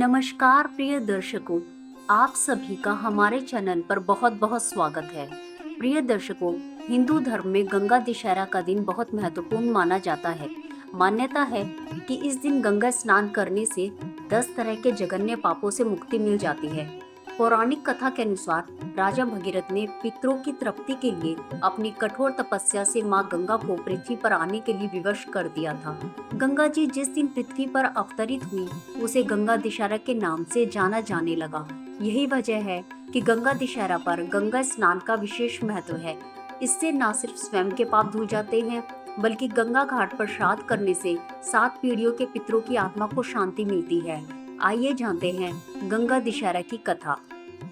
नमस्कार प्रिय दर्शकों, आप सभी का हमारे चैनल पर बहुत बहुत स्वागत है। प्रिय दर्शकों, हिंदू धर्म में गंगा दशहरा का दिन बहुत महत्वपूर्ण माना जाता है। मान्यता है कि इस दिन गंगा स्नान करने से 10 तरह के जघन्य पापों से मुक्ति मिल जाती है। पौराणिक कथा के अनुसार राजा भगीरथ ने पितरों की तृप्ति के लिए अपनी कठोर तपस्या से मां गंगा को पृथ्वी पर आने के लिए विवश कर दिया था। गंगा जी जिस दिन पृथ्वी पर अवतरित हुई उसे गंगा दशहरा के नाम से जाना जाने लगा। यही वजह है कि गंगा दशहरा पर गंगा स्नान का विशेष महत्व है। इससे न सिर्फ स्वयं के पाप धुल जाते हैं बल्कि गंगा घाट पर श्राद्ध करने से 7 पीढ़ियों के पितरों की आत्मा को शांति मिलती है। आइए जानते हैं गंगा दशहरा की कथा।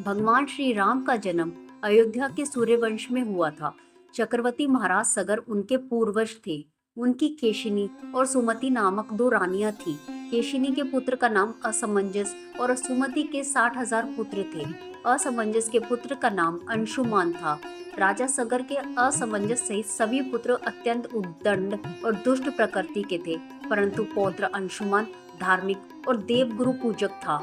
भगवान श्री राम का जन्म अयोध्या के सूर्यवंश में हुआ था। चक्रवर्ती महाराज सगर उनके पूर्वज थे। उनकी केशिनी और सुमति नामक 2 रानियां थीं। केशिनी के पुत्र का नाम असमंजस और सुमति के 60,000 पुत्र थे। असमंजस के पुत्र का नाम अंशुमान था। राजा सगर के असमंजस सहित सभी पुत्र अत्यंत उद्दंड और दुष्ट प्रकृति के थे, परंतु पौत्र अंशुमान धार्मिक और देवगुरु पूजक था।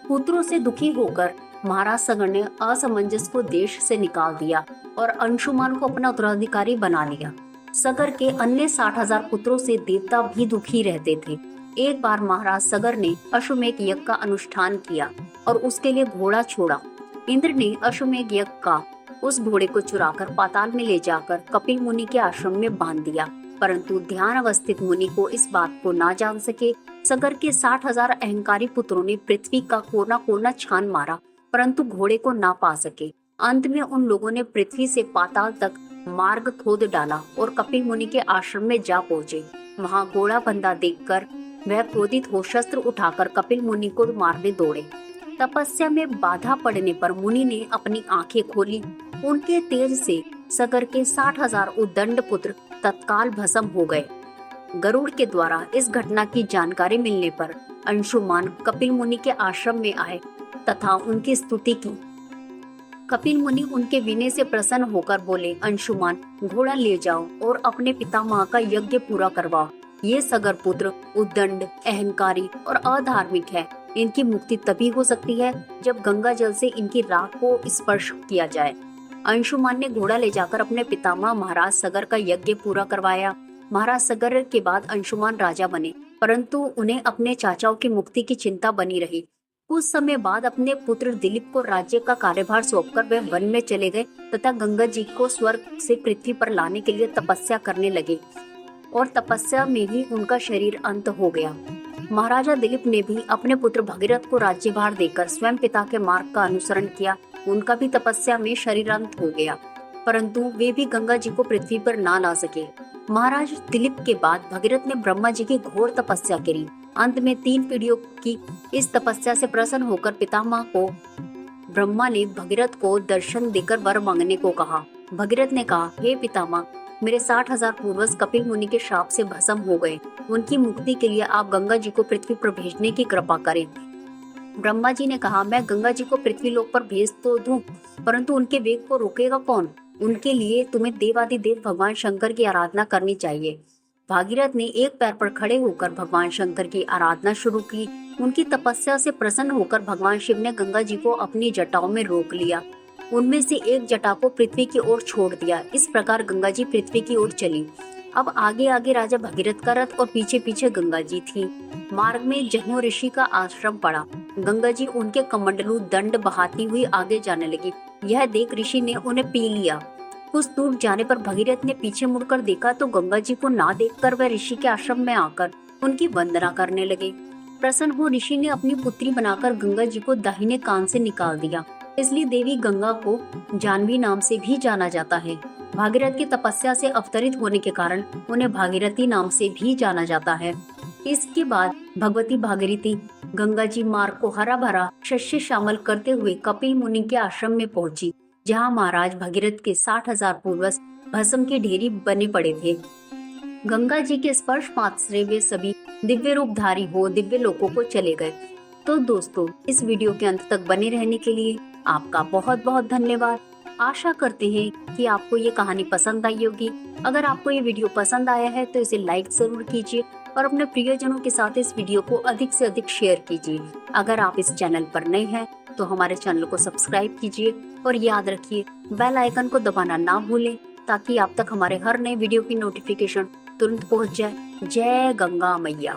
पुत्रों से दुखी होकर महाराज सगर ने असमंजस को देश से निकाल दिया और अंशुमान को अपना उत्तराधिकारी बना लिया। सगर के अन्य 60,000 पुत्रों से देवता भी दुखी रहते थे। एक बार महाराज सगर ने अश्वमेध यज्ञ का अनुष्ठान किया और उसके लिए घोड़ा छोड़ा। इंद्र ने अश्वमेध यज्ञ का उस घोड़े को चुराकर पाताल में ले जाकर कपिल मुनि के आश्रम में बांध दिया, परंतु ध्यान अवस्थित मुनि को इस बात को ना जान सके। सगर के 60,000 अहंकारी पुत्रों ने पृथ्वी का कोना कोना छान मारा, परंतु घोड़े को ना पा सके। अंत में उन लोगों ने पृथ्वी से पाताल तक मार्ग खोद डाला और कपिल मुनि के आश्रम में जा पहुंचे। वहां घोड़ा बंधा देखकर वह क्रोधित हो शस्त्र उठाकर कपिल मुनि को मारने दौड़े। तपस्या में बाधा पड़ने पर मुनि ने अपनी आंखें खोली। उनके तेज से सगर के 60,000 उद्दंड पुत्र तत्काल भस्म हो गए। गरुड़ के द्वारा इस घटना की जानकारी मिलने पर अंशुमान कपिल मुनि के आश्रम में आए तथा उनकी स्तुति की। कपिल मुनि उनके विनय से प्रसन्न होकर बोले, अंशुमान, घोड़ा ले जाओ और अपने पितामह का यज्ञ पूरा करवाओ। ये सगर पुत्र उद्दंड, अहंकारी और अधार्मिक है। इनकी मुक्ति तभी हो सकती है जब गंगा जल से इनकी राख को स्पर्श किया जाए। अंशुमान ने घोड़ा ले जाकर अपने पितामह महाराज सगर का यज्ञ पूरा करवाया। महाराज सगर के बाद अंशुमान राजा बने, परंतु उन्हें अपने चाचाओं की मुक्ति की चिंता बनी रही। कुछ समय बाद अपने पुत्र दिलीप को राज्य का कार्यभार सौंपकर वे वन में चले गए तथा गंगा जी को स्वर्ग से पृथ्वी पर लाने के लिए तपस्या करने लगे और तपस्या में ही उनका शरीर अंत हो गया। महाराजा दिलीप ने भी अपने पुत्र भगीरथ को राज्यभार देकर स्वयं पिता के मार्ग का अनुसरण किया। उनका भी तपस्या में शरीरांत हो गया, परंतु वे भी गंगा जी को पृथ्वी पर ना ला सके। महाराज दिलीप के बाद भगीरथ ने ब्रह्मा जी की घोर तपस्या करी। अंत में 3 पीढ़ियों की इस तपस्या से प्रसन्न होकर पितामह को ब्रह्मा ने भगीरथ को दर्शन देकर वर मांगने को कहा। भगीरथ ने कहा, हे पितामह, मेरे 60,000 पूर्वज कपिल मुनि के शाप से भस्म हो गए। उनकी मुक्ति के लिए आप गंगा जी को पृथ्वी पर भेजने की कृपा करें। ब्रह्मा जी ने कहा, मैं गंगा जी को पृथ्वी लोक पर भेज तो दूं, परंतु उनके वेग को रोकेगा कौन? उनके लिए तुम्हें देवादिदेव भगवान शंकर की आराधना करनी चाहिए। भागीरथ ने एक पैर पर खड़े होकर भगवान शंकर की आराधना शुरू की। उनकी तपस्या से प्रसन्न होकर भगवान शिव ने गंगा जी को अपनी जटाओं में रोक लिया। उनमें से एक जटा को पृथ्वी की ओर छोड़ दिया। इस प्रकार गंगा जी पृथ्वी की ओर चली। अब आगे आगे राजा भगीरथ का रथ और पीछे पीछे गंगा जी थी। मार्ग में जह्नु ऋषि का आश्रम पड़ा। गंगा जी उनके कमंडलू दंड बहाती हुई आगे जाने लगी। यह देख ऋषि ने उन्हें पी लिया। कुछ दूर जाने पर भगीरथ ने पीछे मुड़कर देखा तो गंगा जी को ना देखकर वह ऋषि के आश्रम में आकर उनकी वंदना करने लगे। प्रसन्न हो ऋषि ने अपनी पुत्री बनाकर गंगा जी को दाहिने कान से निकाल दिया। इसलिए देवी गंगा को जानवी नाम से भी जाना जाता है। भागीरथ की तपस्या से अवतरित होने के कारण उन्हें भागीरथी नाम से भी जाना जाता है। इसके बाद भगवती भागीरथी गंगा जी मार्ग को हरा भरा शस्य शामिल करते हुए कपिल मुनि के आश्रम में पहुंची, जहां महाराज भगीरथ के 60,000 पूर्वज भस्म की ढेरी बने पड़े थे। गंगा जी के स्पर्श मात्र से वे सभी दिव्य रूपधारी हो दिव्य लोकों को चले गए। तो दोस्तों, इस वीडियो के अंत तक बने रहने के लिए आपका बहुत बहुत धन्यवाद। आशा करते हैं कि आपको ये कहानी पसंद आई होगी। अगर आपको ये वीडियो पसंद आया है तो इसे लाइक जरूर कीजिए और अपने प्रियजनों के साथ इस वीडियो को अधिक से अधिक शेयर कीजिए। अगर आप इस चैनल पर नए हैं तो हमारे चैनल को सब्सक्राइब कीजिए और याद रखिए बेल आइकन को दबाना ना भूलें, ताकि आप तक हमारे हर नए वीडियो की नोटिफिकेशन तुरंत पहुंच जाए। जय गंगा मैया।